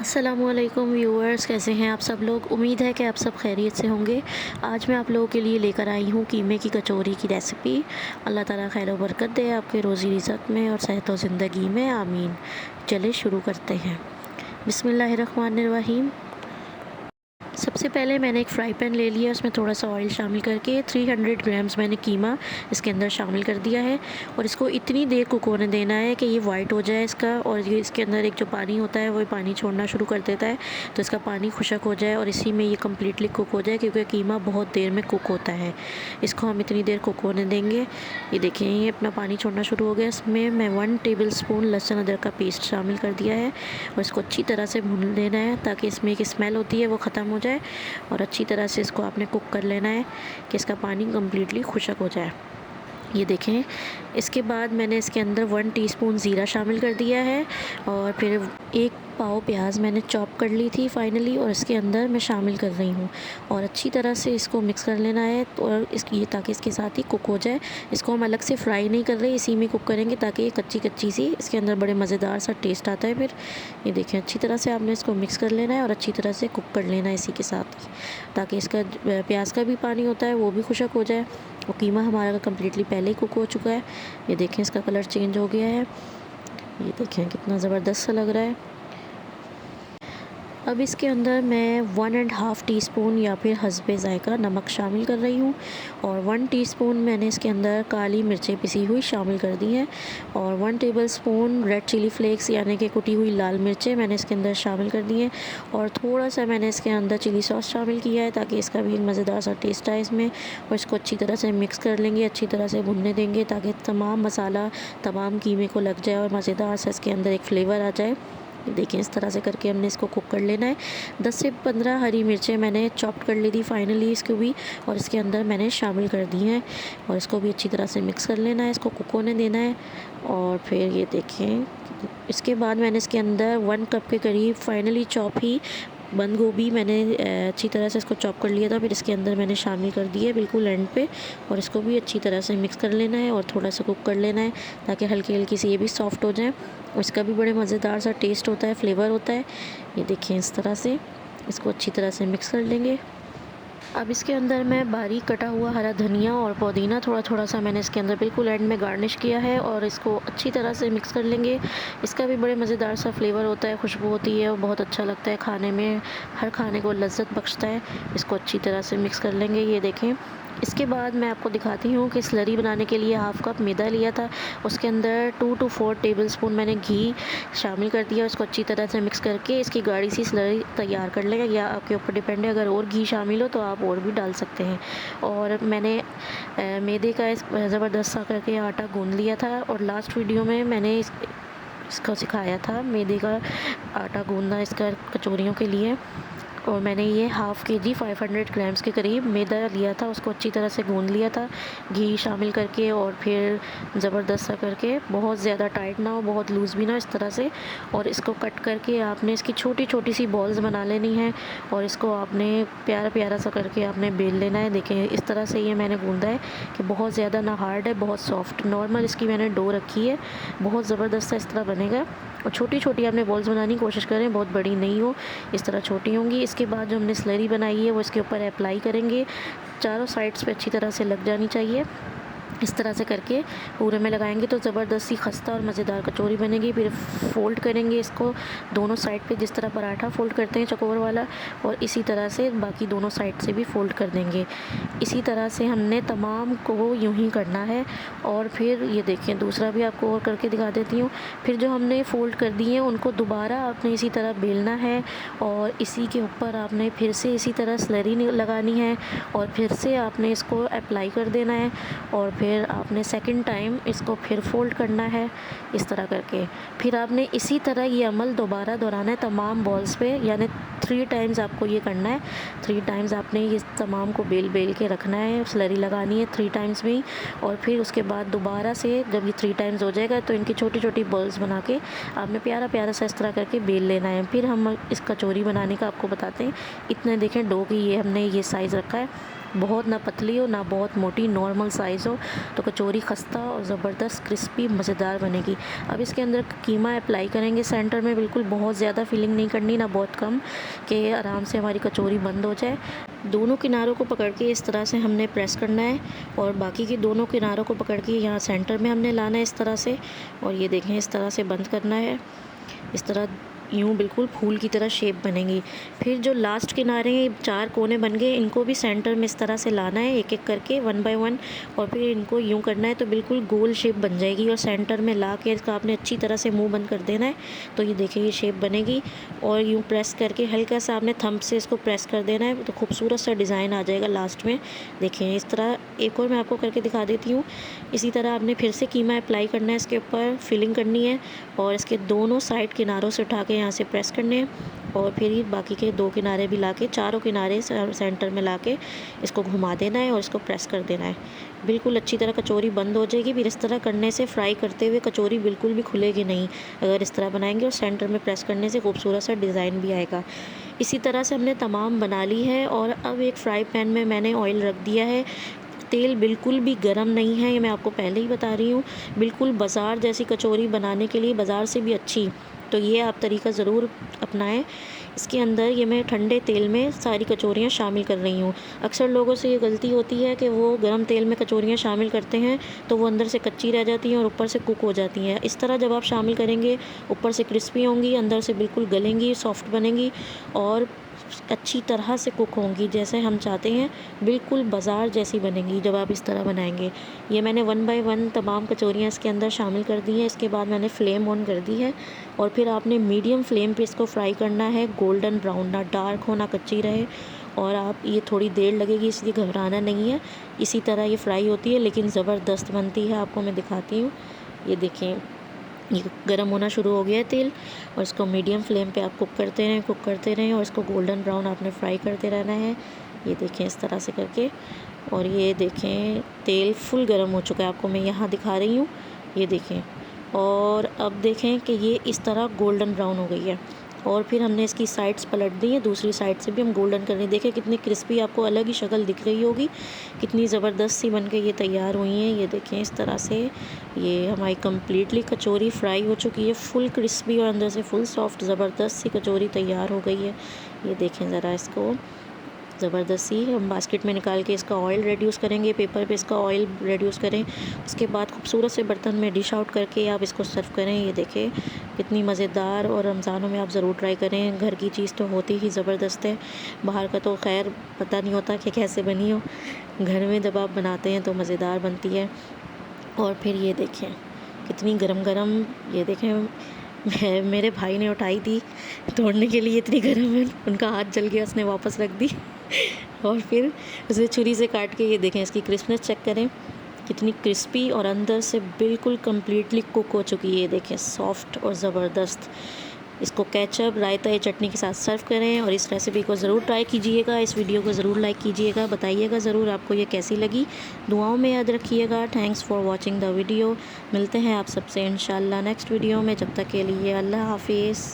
अस्सलामुअलैकुम व्यूअर्स, कैसे हैं आप सब लोग। उम्मीद है कि आप सब खैरियत से होंगे। आज मैं आप लोगों के लिए लेकर आई हूँ कीमे की कचौरी की रेसिपी। अल्लाह ताला खैर व बरकत दे आपके रोज़ी रिज़्क़ में और सेहत व ज़िंदगी में, आमीन। चले शुरू करते हैं। बिस्मिल्लाहिर्रहमानिर्रहीम। सबसे पहले मैंने एक फ़्राई पैन ले लिया, उसमें थोड़ा सा ऑयल शामिल करके 300 ग्राम्स मैंने कीमा इसके अंदर शामिल कर दिया है और इसको इतनी देर कुक होने देना है कि ये वाइट हो जाए इसका, और ये इसके अंदर एक जो पानी होता है वो पानी छोड़ना शुरू कर देता है, तो इसका पानी खुशक हो जाए और इसी में ये कम्प्लीटली कुक हो जाए, क्योंकि कीमा बहुत देर में कुक होता है। इसको हम इतनी देर कुक होने देंगे। ये देखें, ये अपना पानी छोड़ना शुरू हो गया। इसमें मैं 1 टेबल स्पून लहसुन अदरक का पेस्ट शामिल कर दिया है और इसको अच्छी तरह से भून लेना है ताकि इसमें एक स्मेल होती है वो ख़त्म हो जाए, और अच्छी तरह से इसको आपने कुक कर लेना है कि इसका पानी कम्प्लीटली खुशक हो जाए। ये देखें, इसके बाद मैंने इसके अंदर 1 टीस्पून ज़ीरा शामिल कर दिया है और फिर 1 पाव प्याज मैंने चॉप कर ली थी फाइनली, और इसके अंदर मैं शामिल कर रही हूँ और अच्छी तरह से इसको मिक्स कर लेना है और ये ताकि इसके साथ ही कुक हो जाए। इसको हम अलग से फ्राई नहीं कर रहे, इसी में कुक करेंगे ताकि ये कच्ची कच्ची सी इसके अंदर बड़े मज़ेदार सा टेस्ट आता है। फिर ये देखें, अच्छी तरह से आपने इसको मिक्स कर लेना है और अच्छी तरह से कुक कर लेना है इसी के साथ ही, ताकि इसका प्याज का भी पानी होता है वो भी खुशक हो जाए। और कीमा हमारा कम्प्लीटली पहले ही कुक हो चुका है। ये देखें, इसका कलर चेंज हो गया है। ये देखें कितना ज़बरदस्त सा लग रहा है। अब इसके अंदर मैं 1.5 टीस्पून या फिर हस्बे ज़ायक़ा नमक शामिल कर रही हूँ और 1 टीस्पून मैंने इसके अंदर काली मिर्चें पिसी हुई शामिल कर दी हैं और 1 टेबलस्पून रेड चिली फ्लेक्स यानी कि कुटी हुई लाल मिर्चें मैंने इसके अंदर शामिल कर दी हैं और थोड़ा सा मैंने इसके अंदर चिली सॉस शामिल किया है ताकि इसका भी एक मज़ेदार सा टेस्ट आए इसमें। और इसको अच्छी तरह से मिक्स कर लेंगे, अच्छी तरह से भुनने देंगे ताकि तमाम मसाला तमाम कीमे को लग जाए और मज़ेदार सा इसके अंदर एक फ़्लेवर आ जाए। देखिए, इस तरह से करके हमने इसको कुक कर लेना है। 10 से 15 हरी मिर्चें मैंने चॉप कर ली थी फाइनली इसको भी, और इसके अंदर मैंने शामिल कर दी हैं और इसको भी अच्छी तरह से मिक्स कर लेना है, इसको कुक होने देना है। और फिर ये देखें, इसके बाद मैंने इसके अंदर 1 कप के करीब फाइनली चॉप ही बंद गोभी मैंने अच्छी तरह से इसको चॉप कर लिया था, फिर इसके अंदर मैंने शामिल कर दिया है बिल्कुल एंड पे, और इसको भी अच्छी तरह से मिक्स कर लेना है और थोड़ा सा कुक कर लेना है ताकि हल्की हल्की सी ये भी सॉफ्ट हो जाए और इसका भी बड़े मज़ेदार सा टेस्ट होता है, फ्लेवर होता है। ये देखें, इस तरह से इसको अच्छी तरह से मिक्स कर लेंगे। अब इसके अंदर मैं बारीक कटा हुआ हरा धनिया और पुदीना थोड़ा थोड़ा सा मैंने इसके अंदर बिल्कुल एंड में गार्निश किया है और इसको अच्छी तरह से मिक्स कर लेंगे। इसका भी बड़े मज़ेदार सा फ्लेवर होता है, खुशबू होती है और बहुत अच्छा लगता है खाने में, हर खाने को लज्जत बख्शता है। इसको अच्छी तरह से मिक्स कर लेंगे। ये देखें, इसके बाद मैं आपको दिखाती हूँ कि स्लरी बनाने के लिए 1/2 कप मैदा लिया था, उसके अंदर 2 to 4 टेबलस्पून मैंने घी शामिल कर दिया। उसको अच्छी तरह से मिक्स करके इसकी गाढ़ी सी स्लरी तैयार कर लेंगे, या आपके ऊपर डिपेंड है, अगर और घी शामिल हो तो आप और भी डाल सकते हैं। और मैंने मैदे का ज़बरदस्त सा करके आटा गूंद लिया था और लास्ट वीडियो में मैंने इसको सिखाया था मैदे का आटा गूंदना इसका कचौरियों के लिए। और मैंने ये 1/2 kg 500 ग्राम्स के करीब मैदा लिया था, उसको अच्छी तरह से गूंद लिया था घी शामिल करके, और फिर ज़बरदस्त सा करके, बहुत ज़्यादा टाइट ना हो बहुत लूज़ भी ना हो, इस तरह से। और इसको कट करके आपने इसकी छोटी छोटी सी बॉल्स बना लेनी है और इसको आपने प्यारा प्यारा सा करके आपने बेल लेना है। देखें, इस तरह से ये मैंने गूंदा है कि बहुत ज़्यादा ना हार्ड है बहुत सॉफ्ट, नॉर्मल इसकी मैंने डो रखी है। बहुत ज़बरदस्त सा इस तरह बनेगा और छोटी छोटी आपने बॉल्स बनाने की कोशिश करें, बहुत बड़ी नहीं हो, इस तरह छोटी होंगी। इसके बाद जो हमने स्लरी बनाई है वो इसके ऊपर अप्लाई करेंगे, चारों साइड्स पे अच्छी तरह से लग जानी चाहिए। इस तरह से करके पूरे में लगाएंगे तो ज़बरदस्त सी खस्ता और मज़ेदार कचौरी बनेगी। फिर फ़ोल्ड करेंगे इसको दोनों साइड पे, जिस तरह पराठा फ़ोल्ड करते हैं चकोर वाला, और इसी तरह से बाकी दोनों साइड से भी फ़ोल्ड कर देंगे। इसी तरह से हमने तमाम को यूं ही करना है। और फिर ये देखें, दूसरा भी आपको और करके दिखा देती हूँ। फिर जो हमने फ़ोल्ड कर दिए उनको दोबारा आपने इसी तरह बेलना है और इसी के ऊपर आपने फिर से इसी तरह स्लरी लगानी है और फिर से आपने इसको अप्लाई कर देना है और फिर आपने सेकंड टाइम इसको फिर फ़ोल्ड करना है इस तरह करके। फिर आपने इसी तरह ये अमल दोबारा दोहराना है तमाम बॉल्स पे, यानी 3 टाइम्स आपको ये करना है। 3 टाइम्स आपने ये तमाम को बेल बेल के रखना है, स्लरी लगानी है 3 टाइम्स में ही। और फिर उसके बाद दोबारा से जब ये 3 टाइम्स हो जाएगा तो इनकी छोटी छोटी बॉल्स बना के आपने प्यारा प्यारा सा इस तरह करके बेल लेना है। फिर हम इस कचौरी बनाने का आपको बताते हैं। इतने देखें, डो की ये हमने ये साइज़ रखा है बहुत ना पतली हो ना बहुत मोटी, नॉर्मल साइज़ हो, तो कचौरी खस्ता और ज़बरदस्त क्रिस्पी मज़ेदार बनेगी। अब इसके अंदर कीमा अप्लाई करेंगे सेंटर में, बिल्कुल बहुत ज़्यादा फिलिंग नहीं करनी ना बहुत कम, कि आराम से हमारी कचौरी बंद हो जाए। दोनों किनारों को पकड़ के इस तरह से हमने प्रेस करना है और बाकी के दोनों किनारों को पकड़ के यहाँ सेंटर में हमने लाना है इस तरह से, और ये देखें इस तरह से बंद करना है। इस तरह यूँ बिल्कुल फूल की तरह शेप बनेगी। फिर जो लास्ट किनारे 4 कोने बन गए, इनको भी सेंटर में इस तरह से लाना है एक एक करके 1 बाय 1, और फिर इनको यूँ करना है तो बिल्कुल गोल शेप बन जाएगी, और सेंटर में ला के इसका आपने अच्छी तरह से मुंह बंद कर देना है। तो ये देखिए ये शेप बनेगी, और यूँ प्रेस करके हल्का सा आपने थंब से इसको प्रेस कर देना है, तो खूबसूरत सा डिज़ाइन आ जाएगा लास्ट में। देखिए इस तरह एक और मैं आपको करके दिखा देती हूँ। इसी तरह आपने फिर से कीमा अप्लाई करना है, इसके ऊपर फिलिंग करनी है, और इसके दोनों साइड किनारों से उठा के यहाँ से प्रेस करने हैं, और फिर बाकी के 2 किनारे भी लाके चारों किनारे सेंटर में लाके इसको घुमा देना है और इसको प्रेस कर देना है। बिल्कुल अच्छी तरह कचौरी बंद हो जाएगी। फिर इस तरह करने से फ्राई करते हुए कचौरी बिल्कुल भी खुलेगी नहीं, अगर इस तरह बनाएंगे, और सेंटर में प्रेस करने से खूबसूरत सा डिज़ाइन भी आएगा। इसी तरह से हमने तमाम बना ली है, और अब एक फ्राई पैन में मैंने ऑयल रख दिया है। तेल बिल्कुल भी गर्म नहीं है, ये मैं आपको पहले ही बता रही हूँ। बिल्कुल बाज़ार जैसी कचौरी बनाने के लिए, बाज़ार से भी अच्छी, तो ये आप तरीका ज़रूर अपनाएं। इसके अंदर ये मैं ठंडे तेल में सारी कचौरियाँ शामिल कर रही हूँ। अक्सर लोगों से ये गलती होती है कि वो गर्म तेल में कचौरियाँ शामिल करते हैं तो वो अंदर से कच्ची रह जाती हैं और ऊपर से कुक हो जाती हैं। इस तरह जब आप शामिल करेंगे, ऊपर से क्रिस्पी होंगी, अंदर से बिल्कुल गलेंगी, सॉफ्ट बनेंगी और अच्छी तरह से कुक होंगी, जैसे हम चाहते हैं, बिल्कुल बाज़ार जैसी बनेंगी जब आप इस तरह बनाएंगे। ये मैंने 1 बाय 1 तमाम कचौरियाँ इसके अंदर शामिल कर दी हैं। इसके बाद मैंने फ्लेम ऑन कर दी है, और फिर आपने मीडियम फ्लेम पे इसको फ्राई करना है, गोल्डन ब्राउन, ना डार्क हो ना कच्ची रहे। और आप ये थोड़ी देर लगेगी, इसलिए घबराना नहीं है। इसी तरह ये फ्राई होती है, लेकिन ज़बरदस्त बनती है। आपको मैं दिखाती हूँ, ये देखें ये गर्म होना शुरू हो गया है तेल, और इसको मीडियम फ्लेम पे आप कुक करते रहें, और इसको गोल्डन ब्राउन आपने फ्राई करते रहना है। ये देखें इस तरह से करके, और ये देखें तेल फुल गर्म हो चुका है, आपको मैं यहाँ दिखा रही हूँ, ये देखें। और अब देखें कि ये इस तरह गोल्डन ब्राउन हो गई है, और फिर हमने इसकी साइड्स पलट दी है, दूसरी साइड से भी हम गोल्डन कर रहे हैं। देखें कितनी क्रिस्पी, आपको अलग ही शक्ल दिख रही होगी, कितनी ज़बरदस्त सी बन के ये तैयार हुई हैं। ये देखें इस तरह से ये हमारी कम्प्लीटली कचौरी फ्राई हो चुकी है, फुल क्रिस्पी और अंदर से फुल सॉफ्ट, ज़बरदस्त सी कचौरी तैयार हो गई है। ये देखें ज़रा इसको, ज़बरदस्त सी। हम बास्केट में निकाल के इसका ऑयल रेड्यूस करेंगे, पेपर पे इसका ऑयल रेड्यूस करें, उसके बाद खूबसूरत से बर्तन में डिश आउट करके आप इसको सर्व करें। ये देखें कितनी मज़ेदार, और रमज़ानों में आप ज़रूर ट्राई करें। घर की चीज़ तो होती ही ज़बरदस्त है, बाहर का तो खैर पता नहीं होता कि कैसे बनी हो, घर में जब आप बनाते हैं तो मज़ेदार बनती है। और फिर ये देखें कितनी गरम गरम, ये देखें मेरे भाई ने उठाई थी तोड़ने के लिए, इतनी गर्म है, उनका हाथ जल गया, उसने वापस रख दी और फिर उसे छुरी से काट के, ये देखें इसकी क्रिस्पनेस चेक करें, कितनी क्रिस्पी और अंदर से बिल्कुल कम्प्लीटली कुक हो चुकी है। ये देखें सॉफ्ट और ज़बरदस्त। इसको केचप, रायता या चटनी के साथ सर्व करें, और इस रेसिपी को ज़रूर ट्राई कीजिएगा। इस वीडियो को ज़रूर लाइक कीजिएगा, बताइएगा ज़रूर आपको ये कैसी लगी, दुआओं में याद रखिएगा। Thanks for watching the video. मिलते हैं आप सबसे इंशाल्लाह नेक्स्ट वीडियो में, जब तक के लिए अल्लाह हाफिज़।